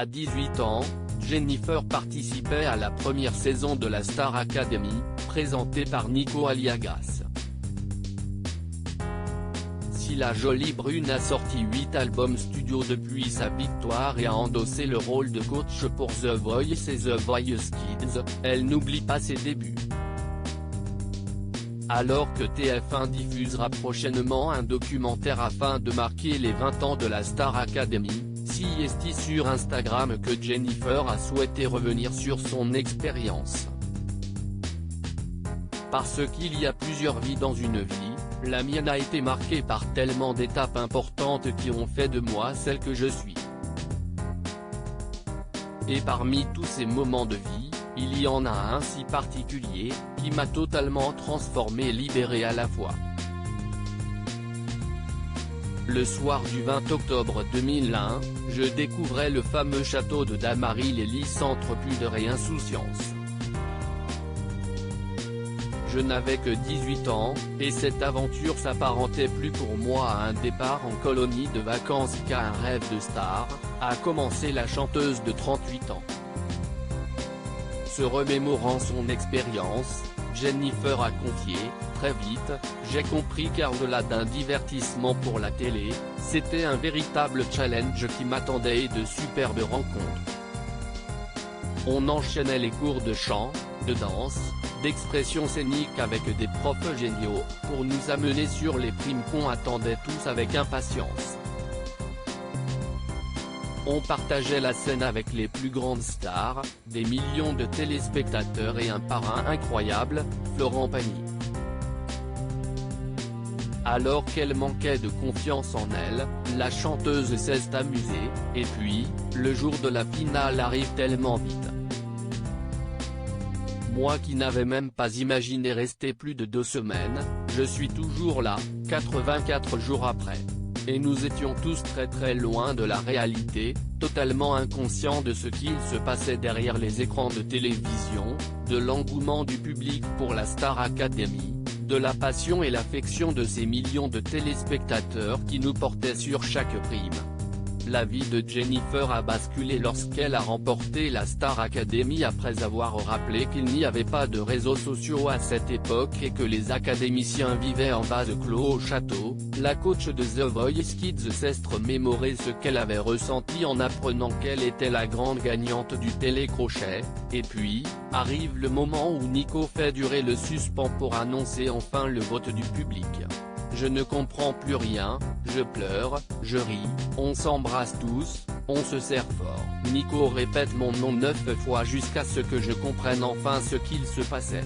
À 18 ans, Jennifer participait à la première saison de la Star Academy, présentée par Nico Aliagas. Si la jolie brune a sorti 8 albums studio depuis sa victoire et a endossé le rôle de coach pour The Voice et The Voice Kids, elle n'oublie pas ses débuts. Alors que TF1 diffusera prochainement un documentaire afin de marquer les 20 ans de la Star Academy, c'est sur Instagram que Jennifer a souhaité revenir sur son expérience. Parce qu'il y a plusieurs vies dans une vie, la mienne a été marquée par tellement d'étapes importantes qui ont fait de moi celle que je suis. Et parmi tous ces moments de vie, il y en a un si particulier, qui m'a totalement transformé et libéré à la fois. Le soir du 20 octobre 2001, je découvrais le fameux château de Damary-lès entre pudeur et insouciance. Je n'avais que 18 ans, et cette aventure s'apparentait plus pour moi à un départ en colonie de vacances qu'à un rêve de star, a commencé la chanteuse de 38 ans. Se remémorant son expérience, Jennifer a confié, très vite, j'ai compris qu'au-delà d'un divertissement pour la télé, c'était un véritable challenge qui m'attendait et de superbes rencontres. On enchaînait les cours de chant, de danse, d'expression scénique avec des profs géniaux, pour nous amener sur les primes qu'on attendait tous avec impatience. On partageait la scène avec les plus grandes stars, des millions de téléspectateurs et un parrain incroyable, Florent Pagny. Alors qu'elle manquait de confiance en elle, la chanteuse s'est amusée, et puis, le jour de la finale arrive tellement vite. Moi qui n'avais même pas imaginé rester plus de 2 semaines, je suis toujours là, 84 jours après. Et nous étions tous très loin de la réalité, totalement inconscients de ce qu'il se passait derrière les écrans de télévision, de l'engouement du public pour la Star Academy, de la passion et l'affection de ces millions de téléspectateurs qui nous portaient sur chaque prime. La vie de Jennifer a basculé lorsqu'elle a remporté la Star Academy après avoir rappelé qu'il n'y avait pas de réseaux sociaux à cette époque et que les académiciens vivaient en vase clos au château. La coach de The Voice Kids s'est remémoré ce qu'elle avait ressenti en apprenant qu'elle était la grande gagnante du télécrochet, et puis, arrive le moment où Nico fait durer le suspens pour annoncer enfin le vote du public. Je ne comprends plus rien, je pleure, je ris, on s'embrasse tous, on se serre fort. Nico répète mon nom 9 fois jusqu'à ce que je comprenne enfin ce qu'il se passait.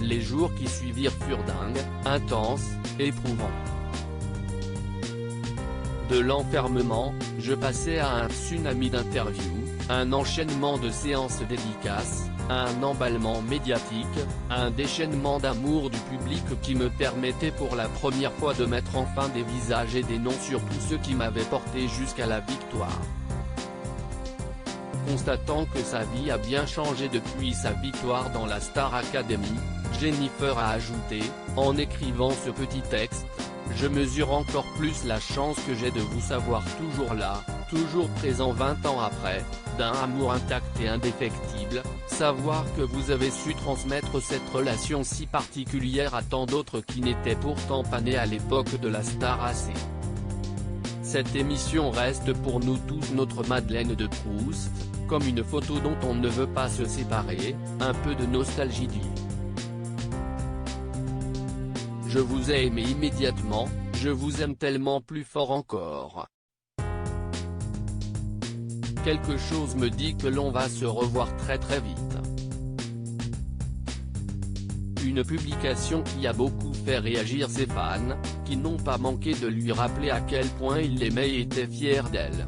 Les jours qui suivirent furent dingues, intenses, éprouvants. De l'enfermement, je passais à un tsunami d'interviews, un enchaînement de séances dédicaces, un emballement médiatique, un déchaînement d'amour du public qui me permettait pour la première fois de mettre enfin des visages et des noms sur tous ceux qui m'avaient porté jusqu'à la victoire. Constatant que sa vie a bien changé depuis sa victoire dans la Star Academy, Jennifer a ajouté, en écrivant ce petit texte, « Je mesure encore plus la chance que j'ai de vous savoir toujours là, toujours présent 20 ans après, d'un amour intact et indéfectible, savoir que vous avez su transmettre cette relation si particulière à tant d'autres qui n'étaient pourtant pas nés à l'époque de la Star AC. Cette émission reste pour nous tous notre Madeleine de Proust, comme une photo dont on ne veut pas se séparer, un peu de nostalgie dit. Je vous ai aimé immédiatement, je vous aime tellement plus fort encore. Quelque chose me dit que l'on va se revoir très vite. » Une publication qui a beaucoup fait réagir ses fans, qui n'ont pas manqué de lui rappeler à quel point il l'aimait et était fier d'elle.